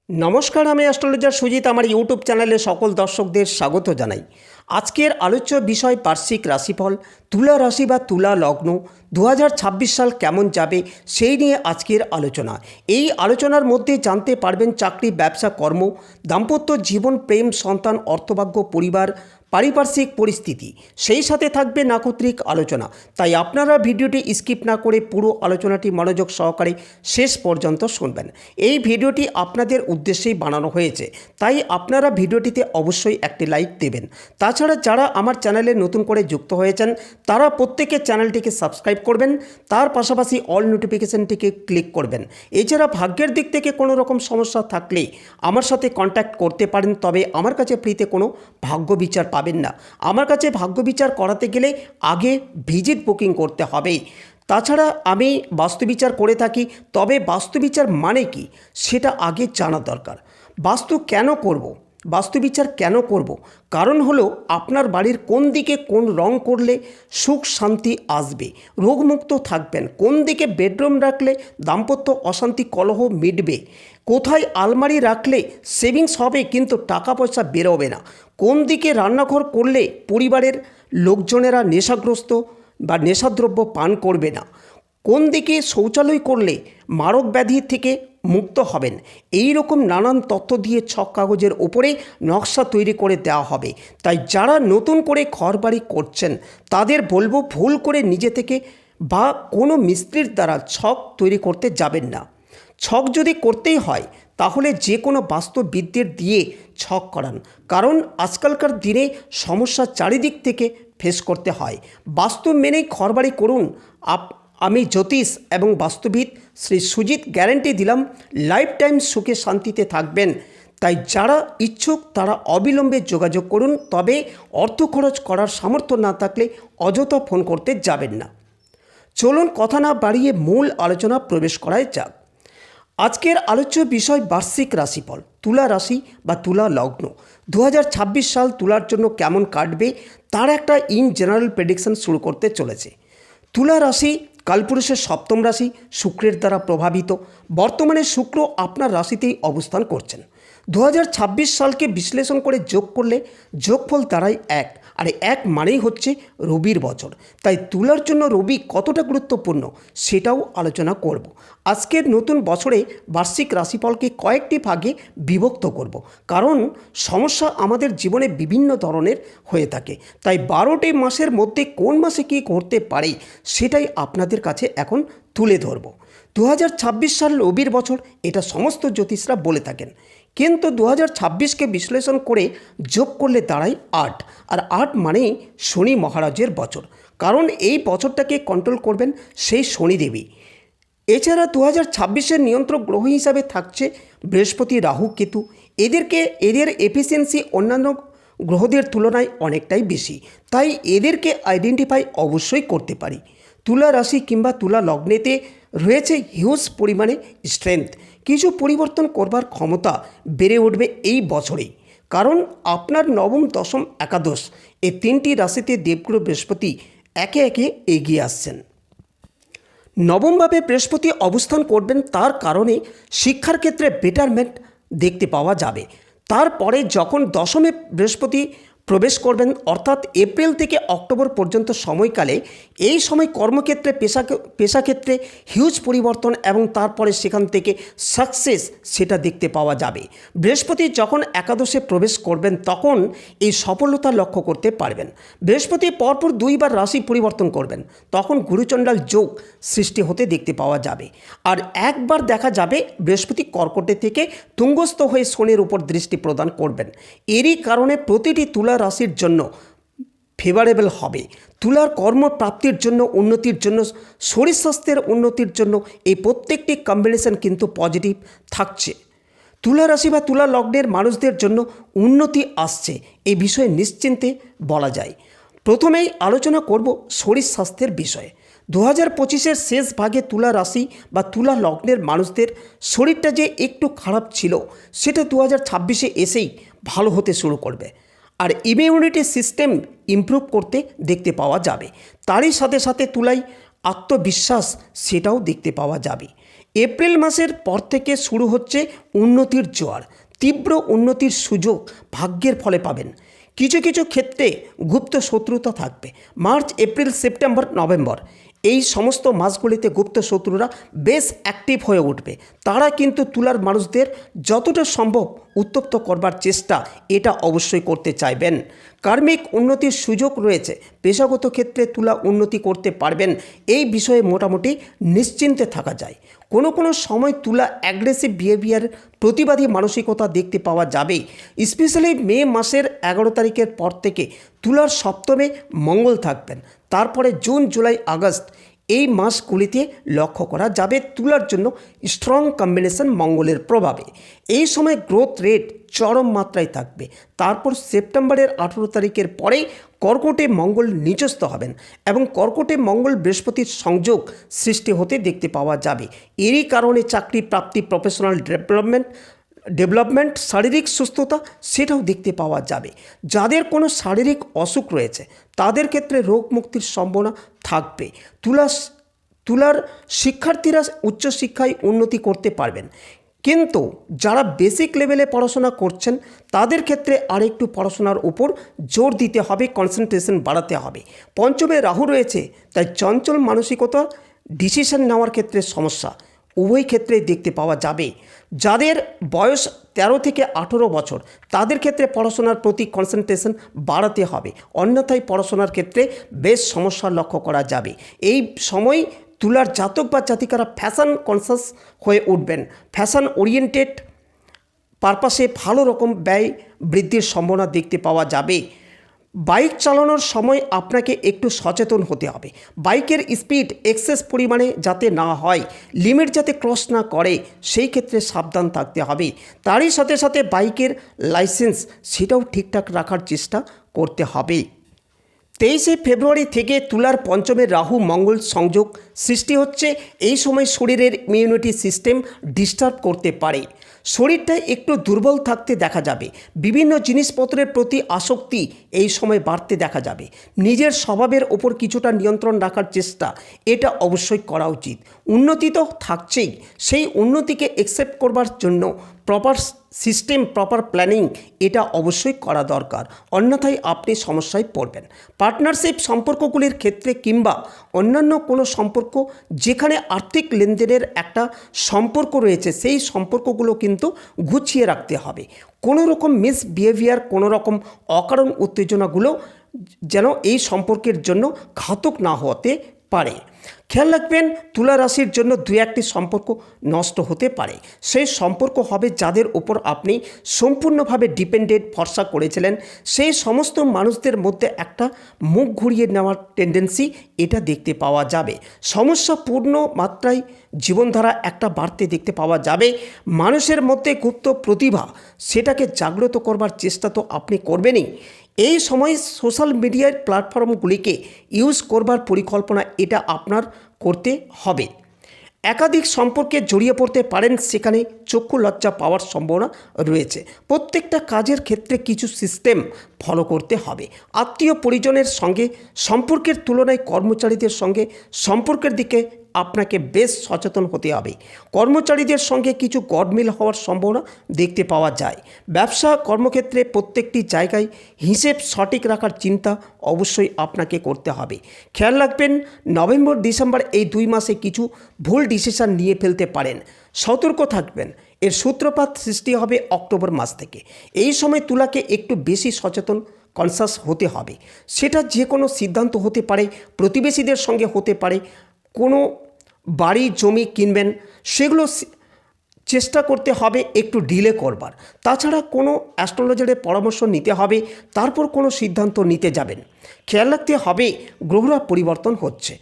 নমস্কার, আমি অ্যাস্ট্রোলজার সুজিত। আমার ইউটিউব চ্যানেলে সকল দর্শকদের স্বাগত জানাই। আজকের আলোচ্য বিষয় বার্ষিক রাশিফল, তুলা রাশি বা তুলা লগ্ন 2026 সাল কেমন যাবে সেই নিয়ে আজকের আলোচনা। এই আলোচনার মধ্যে জানতে পারবেন চাকরি, ব্যবসা, কর্ম, দাম্পত্য জীবন, প্রেম, সন্তান, অর্থভাগ্য, পরিবার, পারিপার্শ্বিক পরিস্থিতি, সেই সাথে থাকবে নাক্ষত্রিক আলোচনা। তাই আপনারা ভিডিওটি স্কিপ না করে পুরো আলোচনাটি মনোযোগ সহকারে শেষ পর্যন্ত শুনবেন। এই ভিডিওটি আপনাদের উদ্দেশ্যেই বানানো হয়েছে, তাই আপনারা ভিডিওটিতে অবশ্যই একটি লাইক দেবেন। তাছাড়া যারা আমার চ্যানেলে নতুন করে যুক্ত হয়েছেন তারা প্রত্যেকে চ্যানেলটিকে সাবস্ক্রাইব করবেন, তার পাশাপাশি অল নোটিফিকেশনটিকে ক্লিক করবেন। এছাড়া ভাগ্যের দিক থেকে কোনো রকম সমস্যা থাকলে আমার সাথে কন্ট্যাক্ট করতে পারেন, তবে আমার কাছে ফ্রিতে কোনো ভাগ্য বিচার পাবেন না। আমার কাছে ভাগ্য বিচার করাতে গেলে আগে ভিজিট বুকিং করতে হবে। তাছাড়া আমি বাস্তুবিচার করে থাকি, তবে বাস্তুবিচার মানে কি সেটা আগে জানা দরকার। বাস্তুবিচার কেন করব? কারণ হলো আপনার বাড়ির কোন দিকে কোন রং করলে সুখ শান্তি আসবে, রোগমুক্ত থাকবেন, কোন দিকে বেডরুম রাখলে দাম্পত্য অশান্তি কলহ মিটবে, কোথায় আলমারি রাখলে সেভিংস হবে কিন্তু টাকা পয়সা বেরোবে না, কোন দিকে রান্নাঘর করলে পরিবারের লোকজনেরা নেশাগ্রস্ত বা নেশাদ্রব্য পান করবে না, কোন দিকে শৌচালয় করলে মারক ব্যাধি থেকে মুক্ত হবেন, এই রকম নানান তথ্য দিয়ে ছক কাগজের ওপরে নকশা তৈরি করে দেওয়া হবে। তাই যারা নতুন করে ঘরবাড়ি করছেন তাদের বলবো, ভুল করে নিজে থেকে বা কোনো মিস্ত্রির দ্বারা ছক তৈরি করতে যাবেন না। ছক যদি করতেই হয় তাহলে যে কোনো বাস্তুবিদদের দিয়ে ছক করান, কারণ আজকালকার দিনে সমস্যা চারিদিক থেকে ফেস করতে হয়। বাস্তু মেনেই ঘরবাড়ি করুন। আমি জ্যোতিষ এবং বাস্তুবিদ শ্রী সুজিত গ্যারেন্টি দিলাম লাইফ টাইম সুখে শান্তিতে থাকবেন। তাই যারা ইচ্ছুক তারা অবিলম্বে যোগাযোগ করুন, তবে অর্থ খরচ করার সামর্থ্য না থাকলে অযথা ফোন করতে যাবেন না। চলুন কথা না বাড়িয়ে মূল আলোচনা প্রবেশ করায় যাক। আজকের আলোচ্য বিষয় বার্ষিক রাশিফল, তুলা রাশি বা তুলা লগ্ন 2026 সাল তুলার জন্য কেমন কাটবে তার একটা ইন জেনারেল প্রেডিকশন শুরু করতে চলেছে। তুলা রাশি কালপুরুষের সপ্তম রাশি, শুক্রের দ্বারা প্রভাবিত। বর্তমানে শুক্র আপনার রাশিতেই অবস্থান করছেন। 2026 সালকে বিশ্লেষণ করে যোগ করলে যোগফল দাঁড়ায় 1, আর 1 মানেই হচ্ছে রবির বছর। তাই তুলার জন্য রবি কতটা গুরুত্বপূর্ণ সেটাও আলোচনা করব। আজকের নতুন বছরে বার্ষিক রাশিফলকে কয়েকটি ভাগে বিভক্ত করব, কারণ সমস্যা আমাদের জীবনে বিভিন্ন ধরনের হয়ে থাকে। তাই 12টি মাসের মধ্যে কোন মাসে কী করতে পারে সেটাই আপনাদের কাছে এখন তুলে ধরব। 2026 সাল রবির বছর, এটা সমস্ত জ্যোতিষরা বলে থাকেন, কিন্তু 2026কে বিশ্লেষণ করে যোগ করলে দাঁড়ায় 8, আর 8 মানেই শনি মহারাজের বছর, কারণ এই বছরটাকে কন্ট্রোল করবেন সেই শনিদেবী। এছাড়া 2026-এর নিয়ন্ত্রক গ্রহ হিসাবে থাকছে বৃহস্পতি, রাহু, কেতু। এদের এফিসিয়েন্সি অন্যান্য গ্রহদের তুলনায় অনেকটাই বেশি, তাই এদেরকে আইডেন্টিফাই অবশ্যই করতে পারি। তুলা রাশি কিংবা তুলা লগ্নেতে রয়েছে হিউজ পরিমাণে স্ট্রেংথ। কিছু পরিবর্তন করবার ক্ষমতা বেড়ে উঠবে এই বছরেই, কারণ আপনার নবম, দশম, একাদশ এই 3টি রাশিতে দেবগুরু বৃহস্পতি একে একে এগিয়ে আসছেন। নবমভাবে বৃহস্পতি অবস্থান করবেন, তার কারণে শিক্ষার ক্ষেত্রে বেটারমেন্ট দেখতে পাওয়া যাবে। তারপরে যখন দশমে বৃহস্পতি প্রবেশ করবেন, অর্থাৎ এপ্রিল থেকে অক্টোবর পর্যন্ত সময়কালে, এই সময় কর্মক্ষেত্রে, পেশাক্ষেত্রে হিউজ পরিবর্তন এবং তারপরে সেখান থেকে সাকসেস সেটা দেখতে পাওয়া যাবে। বৃহস্পতি যখন একাদশে প্রবেশ করবেন তখন এই সফলতা লক্ষ্য করতে পারবেন। বৃহস্পতি পরপর 2 বার রাশি পরিবর্তন করবেন, তখন গুরুচণ্ডাল যোগ সৃষ্টি হতে দেখতে পাওয়া যাবে। আর একবার দেখা যাবে বৃহস্পতি কর্কটে থেকে তুঙ্গস্থ হয়ে শনির উপর দৃষ্টি প্রদান করবেন। এরই কারণে প্রতিটি তুলা রাশির জন্য ফেভারেবল হবে। তুলার কর্মপ্রাপ্তির জন্য, উন্নতির জন্য, শরীর স্বাস্থ্যের উন্নতির জন্য এই প্রত্যেকটি কম্বিনেশন কিন্তু পজিটিভ থাকছে। তুলা রাশি বা তুলা লগ্নের মানুষদের জন্য উন্নতি আসছে, এই বিষয়ে নিশ্চিন্তে বলা যায়। প্রথমেই আলোচনা করব শরীর স্বাস্থ্যের বিষয়ে। 2025-এর শেষ ভাগে তুলা রাশি বা তুলা লগ্নের মানুষদের শরীরটা যে একটু খারাপ ছিল সেটা 2026-এ এসেই ভালো হতে শুরু করবে, আর ইমিউনিটি সিস্টেম ইমপ্রুভ করতে দেখতে পাওয়া যাবে। তারই সাথে সাথে তুলায় আত্মবিশ্বাস সেটাও দেখতে পাওয়া যাবে। এপ্রিল মাসের পর থেকে শুরু হচ্ছে উন্নতির জোয়ার। তীব্র উন্নতির সুযোগ ভাগ্যের ফলে পাবেন। কিছু কিছু ক্ষেত্রে গুপ্ত শত্রুতা থাকবে। মার্চ, এপ্রিল, সেপ্টেম্বর, নভেম্বর এই সমস্ত মাসগুলিতে গুপ্ত শত্রুরা বেশ অ্যাক্টিভ হয়ে উঠবে। তারা কিন্তু তুলার মানুষদের যতটা সম্ভব উত্তপ্ত করবার চেষ্টা এটা অবশ্যই করতে চাইবেন। কার্মিক উন্নতির সুযোগ রয়েছে। পেশাগত ক্ষেত্রে তুলা উন্নতি করতে পারবেন, এই বিষয়ে মোটামুটি নিশ্চিন্তে থাকা যায়। কোনো কোনো সময় তুলা অ্যাগ্রেসিভ বিহেভিয়ার, প্রতিবাদী মানসিকতা দেখতে পাওয়া যাবে। স্পেশালি মে মাসের 11 তারিখের পর থেকে তুলার সপ্তমে মঙ্গল থাকবেন। তারপরে জুন, জুলাই, আগস্ট এই মাসগুলিতে লক্ষ্য করা যাবে তুলার জন্য স্ট্রং কম্বিনেশন মঙ্গলের প্রভাবে। এই সময় গ্রোথ রেট চরম মাত্রায় থাকবে। তারপর সেপ্টেম্বরের 18 তারিখের পরে কর্কটে মঙ্গল নিচস্থ হবেন এবং কর্কটে মঙ্গল বৃহস্পতির সংযোগ সৃষ্টি হতে দেখতে পাওয়া যাবে। এরই কারণে চাকরি প্রাপ্তি, প্রফেশনাল ডেভেলপমেন্ট, শারীরিক সুস্থতা সেটাও দেখতে পাওয়া যাবে। যাদের কোনো শারীরিক অসুখ রয়েছে তাদের ক্ষেত্রে রোগ মুক্তির সম্ভাবনা থাকবে। তুলার শিক্ষার্থীরা উচ্চশিক্ষায় উন্নতি করতে পারবেন, কিন্তু যারা বেসিক লেভেলে পড়াশোনা করছেন তাদের ক্ষেত্রে আরেকটু পড়াশোনার উপর জোর দিতে হবে, কনসেন্ট্রেশন বাড়াতে হবে। পঞ্চমে রাহু রয়েছে, তাই চঞ্চল মানসিকতা, ডিসিশন নেওয়ার ক্ষেত্রে সমস্যা উভয় ক্ষেত্রেই দেখতে পাওয়া যাবে। যাদের বয়স 13 থেকে 18 বছর তাদের ক্ষেত্রে পড়াশোনার প্রতি কনসেন্ট্রেশন বাড়াতে হবে, অন্যথায় পড়াশোনার ক্ষেত্রে বেশ সমস্যা লক্ষ্য করা যাবে। এই সময় তুলার জাতক বা জাতিকারা ফ্যাশন কনসাস হয়ে উঠবেন। ফ্যাশন ওরিয়েন্টেড পারপাসে ভালো রকম ব্যয় বৃদ্ধির সম্ভাবনা দেখতে পাওয়া যাবে। বাইক চালানোর সময় আপনাকে একটু সচেতন হতে হবে। বাইকের স্পিড এক্সেস পরিমাণে যাতে না হয়, লিমিট যাতে ক্রস না করে, সেই ক্ষেত্রে সাবধান থাকতে হবে। তারই সাথে সাথে বাইকের লাইসেন্স সেটাও ঠিকঠাক রাখার চেষ্টা করতে হবে। 23শে ফেব্রুয়ারি থেকে তুলার পঞ্চমের রাহু মঙ্গল সংযোগ সৃষ্টি হচ্ছে। এই সময় শরীরের ইমিউনিটি সিস্টেম ডিস্টার্ব করতে পারে। শরীরটা একটু দুর্বল থাকতে দেখা যাবে। বিভিন্ন জিনিসপত্রের প্রতি আসক্তি এই সময় বাড়তে দেখা যাবে। নিজের স্বভাবের ওপর কিছুটা নিয়ন্ত্রণ রাখার চেষ্টা এটা অবশ্যই করা উচিত। উন্নতি তো থাকছেই, সেই উন্নতিকে অ্যাকসেপ্ট করবার জন্য প্রপার সিস্টেম, প্রপার প্ল্যানিং এটা অবশ্যই করা দরকার, অন্যথায় আপনি সমস্যায় পড়বেন। পার্টনারশিপ সম্পর্কগুলির ক্ষেত্রে কিংবা অন্যান্য কোনো সম্পর্ক যেখানে আর্থিক লেনদেনের একটা সম্পর্ক রয়েছে, সেই সম্পর্কগুলো কিন্তু গুছিয়ে রাখতে হবে। কোনো রকম মিসবিহেভিয়ার, কোনো রকম অকারণ উত্তেজনাগুলো যেন এই সম্পর্কের জন্য ঘাতক না হতে পারে। খেয়াল রাখবেন, তুলা রাশির জন্য দু একটি সম্পর্ক নষ্ট হতে পারে। সেই সম্পর্ক হবে যাদের উপর আপনি সম্পূর্ণভাবে ডিপেন্ডেন্ট, ভরসা করেছিলেন। সেই সমস্ত মানুষদের মধ্যে একটা মুখ ঘুরিয়ে নেওয়ার টেন্ডেন্সি এটা দেখতে পাওয়া যাবে। সমস্যাপূর্ণ মাত্রায় জীবনধারা একটা বাড়তে দেখতে পাওয়া যাবে। মানুষের মধ্যে গুপ্ত প্রতিভা সেটাকে জাগ্রত করবার চেষ্টা তো আপনি করবেনই। এই সময় সোশ্যাল মিডিয়ার প্ল্যাটফর্মগুলিকে ইউজ করবার পরিকল্পনা এটা আপনার করতে হবে। একাধিক সম্পর্কে জড়িয়ে পড়তে পারেন, সেখানে চক্ষু লজ্জা পাওয়ার সম্ভাবনা রয়েছে। প্রত্যেকটা কাজের ক্ষেত্রে কিছু সিস্টেম ফলো করতে হবে। আত্মীয় পরিজনের সঙ্গে সম্পর্কের তুলনায় কর্মচারীদের সঙ্গে সম্পর্কের দিকে আপনাকে বেশ সচেতন হতে হবে। কর্মচারীদের সঙ্গে কিছু গডমিল হওয়ার সম্ভাবনা দেখতে পাওয়া যায়। ব্যবসা কর্মক্ষেত্রে প্রত্যেকটি জায়গায় হিসেব সঠিক রাখার চিন্তা অবশ্যই আপনাকে করতে হবে। খেয়াল রাখবেন, নভেম্বর ডিসেম্বর এই 2 মাসে কিছু ভুল ডিসিশন নিয়ে ফেলতে পারেন, সতর্ক থাকবেন। এর সূত্রপাত সৃষ্টি হবে অক্টোবর মাস থেকে। এই সময় তুলাকে একটু বেশি সচেতন, কনসাস হতে হবে। সেটা যে কোনো সিদ্ধান্ত হতে পারে, প্রতিবেশীদের সঙ্গে হতে পারে, কোনো বাড়ি জমি কিনবেন, সেগুলো চেষ্টা করতে হবে একটু ডিলে করবার। তাছাড়া কোনো অ্যাস্ট্রোলজারের পরামর্শ নিতে হবে, তারপর কোনো সিদ্ধান্ত নিতে যাবেন। খেয়াল রাখতে হবে, গ্রহরা পরিবর্তন হচ্ছে।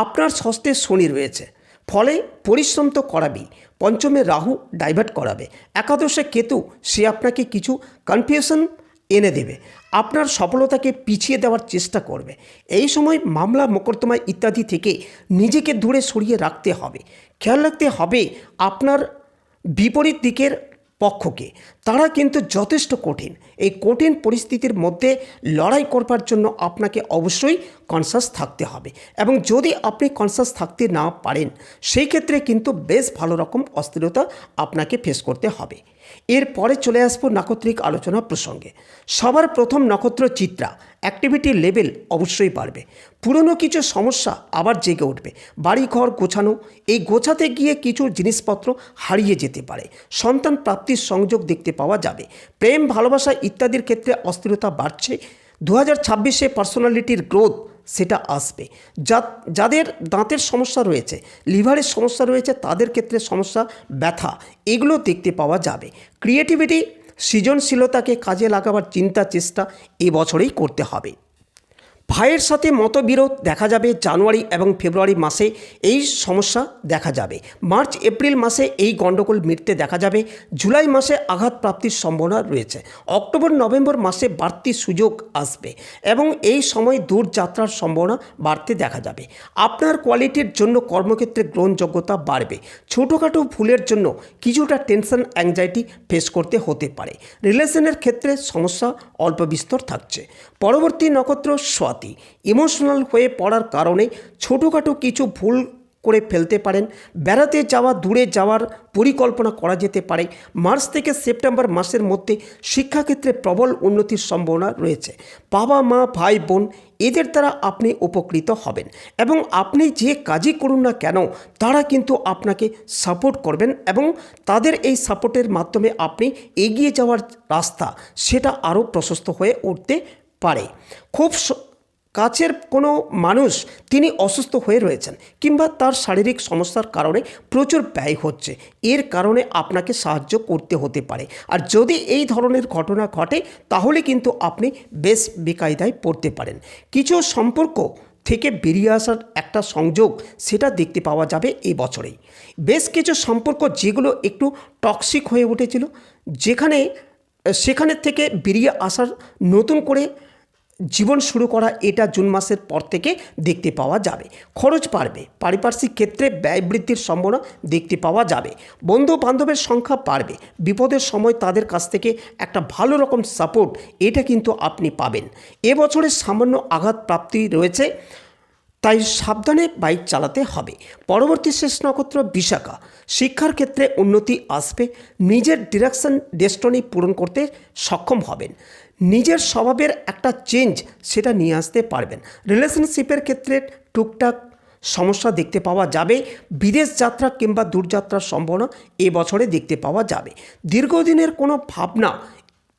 আপনার ষষ্ঠে শনি রয়েছে, ফলে পরিশ্রম তো করাবেই। পঞ্চমে রাহু ডাইভার্ট করাবে। একাদশে কেতু, সে আপনাকে কিছু কনফিউশন এনে দেবে, আপনার সফলতাকে পিছিয়ে দেওয়ার চেষ্টা করবে। এই সময় মামলা, মোকদ্দমা ইত্যাদি থেকে নিজেকে দূরে সরিয়ে রাখতে হবে। খেয়াল রাখতে হবে আপনার বিপরীত দিকের পক্ষকে, তারা কিন্তু যথেষ্ট কঠিন। এই কঠিন পরিস্থিতির মধ্যে লড়াই করবার জন্য আপনাকে অবশ্যই কনসাস থাকতে হবে, এবং যদি আপনি কনসাস থাকতে না পারেন সেই ক্ষেত্রে কিন্তু বেশ ভালো রকম অস্থিরতা আপনাকে ফেস করতে হবে। এরপরে চলে আসবো নাক্ষত্রিক আলোচনা প্রসঙ্গে। সবার প্রথম নক্ষত্র চিত্রা, অ্যাক্টিভিটি লেভেল অবশ্যই বাড়বে। পুরনো কিছু সমস্যা আবার জেগে উঠবে। বাড়িঘর গোছানো, এই গোছাতে গিয়ে কিছু জিনিসপত্র হারিয়ে যেতে পারে। সন্তান প্রাপ্তির সংযোগ দেখতে পাওয়া যাবে। প্রেম ভালোবাসা ইত্যাদির ক্ষেত্রে অস্থিরতা বাড়ছে। 2026-এ পার্সোনালিটির গ্রোথ সেটা আসবে। যাদের দাঁতের সমস্যা রয়েছে, লিভারের সমস্যা রয়েছে, তাদের ক্ষেত্রে সমস্যা, ব্যথা, এগুলো দেখতে পাওয়া যাবে। ক্রিয়েটিভিটি, সৃজনশীলতাকে কাজে লাগাবার চিন্তা চেষ্টা এবছরেই করতে হবে। ভাইয়ের সাথে মতবিরোধ দেখা যাবে। জানুয়ারি এবং ফেব্রুয়ারি মাসে এই সমস্যা দেখা যাবে। মার্চ এপ্রিল মাসে এই গণ্ডগোল মিটতে দেখা যাবে। জুলাই মাসে আঘাত প্রাপ্তির সম্ভাবনা রয়েছে। অক্টোবর নভেম্বর মাসে বাড়তি সুযোগ আসবে এবং এই সময় দূরযাত্রার সম্ভাবনা বাড়তে দেখা যাবে। আপনার কোয়ালিটির জন্য কর্মক্ষেত্রে গ্রহণযোগ্যতা বাড়বে। ছোটোখাটো ভুলের জন্য কিছুটা টেনশন অ্যাংজাইটি ফেস করতে হতে পারে। রিলেশনের ক্ষেত্রে সমস্যা অল্প বিস্তর থাকছে। পরবর্তী নক্ষত্র স্বাতি। ইমোশনাল হয়ে পড়ার কারণে ছোটোখাটো কিছু ভুল করে ফেলতে পারেন। বেড়াতে যাওয়া, দূরে যাওয়ার পরিকল্পনা করা যেতে পারে। মার্চ থেকে সেপ্টেম্বর মাসের মধ্যে শিক্ষাক্ষেত্রে প্রবল উন্নতির সম্ভাবনা রয়েছে। বাবা মা, ভাই বোন, এদের দ্বারা আপনি উপকৃত হবেন এবং আপনি যে কাজই করুন না কেন তারা কিন্তু আপনাকে সাপোর্ট করবেন এবং তাদের এই সাপোর্টের মাধ্যমে আপনি এগিয়ে যাওয়ার রাস্তা সেটা আরও প্রশস্ত হয়ে উঠতে পারে। খুব কাছের কোনো মানুষ তিনি অসুস্থ হয়ে রয়েছেন কিংবা তার শারীরিক সমস্যার কারণে প্রচুর ব্যয় হচ্ছে, এর কারণে আপনাকে সাহায্য করতে হতে পারে। আর যদি এই ধরনের ঘটনা ঘটে তাহলে কিন্তু আপনি বেশ বেকায়দায় পড়তে পারেন। কিছু সম্পর্ক থেকে বেরিয়ে আসার একটা সংযোগ সেটা দেখতে পাওয়া যাবে এই বছরেই। বেশ কিছু সম্পর্ক যেগুলো একটু টক্সিক হয়ে উঠেছিল, সেখানে থেকে বেরিয়ে আসার, নতুন করে জীবন শুরু করা, এটা জুন মাসের পর থেকে দেখতে পাওয়া যাবে। খরচ বাড়বে। পারিপার্শ্বিক ক্ষেত্রে ব্যয় বৃদ্ধির সম্ভাবনা দেখতে পাওয়া যাবে। বন্ধু বান্ধবের সংখ্যা বাড়বে। বিপদের সময় তাদের কাছ থেকে একটা ভালো রকম সাপোর্ট এটা কিন্তু আপনি পাবেন। এবছরে সামান্য আঘাত প্রাপ্তি রয়েছে, তাই সাবধানে বাইক চালাতে হবে। পরবর্তী শেষ নক্ষত্র বিশাখা। শিক্ষার ক্ষেত্রে উন্নতি আসবে। নিজের ডিরেকশন, ডেস্টিনি পূরণ করতে সক্ষম হবেন। নিজের স্বভাবের একটা চেঞ্জ সেটা নিয়ে আসতে পারবেন। রিলেশনশিপের ক্ষেত্রে টুকটাক সমস্যা দেখতে পাওয়া যাবে। বিদেশ যাত্রা কিংবা দূরযাত্রার সম্ভাবনা এবছরে দেখতে পাওয়া যাবে। দীর্ঘদিনের কোনো ভাবনা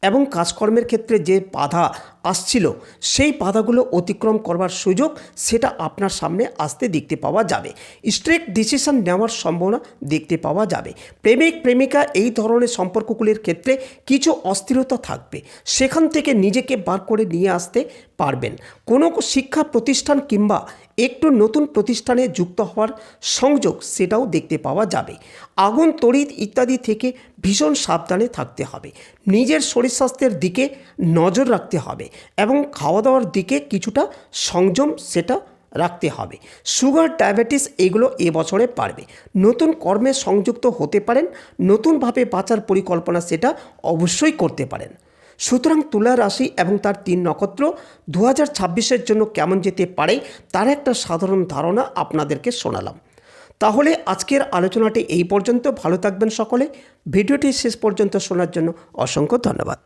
এবং কাজকর্মের ক্ষেত্রে যে বাধা আসছিল সেই বাধাগুলো অতিক্রম করবার সুযোগ সেটা আপনার সামনে আসতে দেখতে পাওয়া যাবে। স্ট্রিক্ট ডিসিশন নেওয়ার সম্ভাবনা দেখতে পাওয়া যাবে। প্রেমিক প্রেমিকা এই ধরনের সম্পর্কগুলির ক্ষেত্রে কিছু অস্থিরতা থাকবে, সেখান থেকে নিজেকে বার করে নিয়ে আসতে পারবেন। কোনো শিক্ষা প্রতিষ্ঠান কিংবা একটু নতুন প্রতিষ্ঠানে যুক্ত হওয়ার সংযোগ সেটাও দেখতে পাওয়া যাবে। আগুন, তড়িৎ ইত্যাদি থেকে ভীষণ সাবধানে থাকতে হবে। নিজের শরীর স্বাস্থ্যের দিকে নজর রাখতে হবে এবং খাওয়া দাওয়ার দিকে কিছুটা সংযম সেটা রাখতে হবে। সুগার, ডায়াবেটিস এগুলো এবছরে বাড়বে। নতুন কর্মে সংযুক্ত হতে পারেন। নতুনভাবে বাঁচার পরিকল্পনা সেটা অবশ্যই করতে পারেন। সুতরাং তুলা রাশি এবং তার 3 নক্ষত্র 2026-এর জন্য কেমন যেতে পারে তার একটা সাধারণ ধারণা আপনাদেরকে শোনালাম। তাহলে আজকের আলোচনাটি এই পর্যন্ত। ভালো থাকবেন সকলে। ভিডিওটি শেষ পর্যন্ত শোনার জন্য অসংখ্য ধন্যবাদ।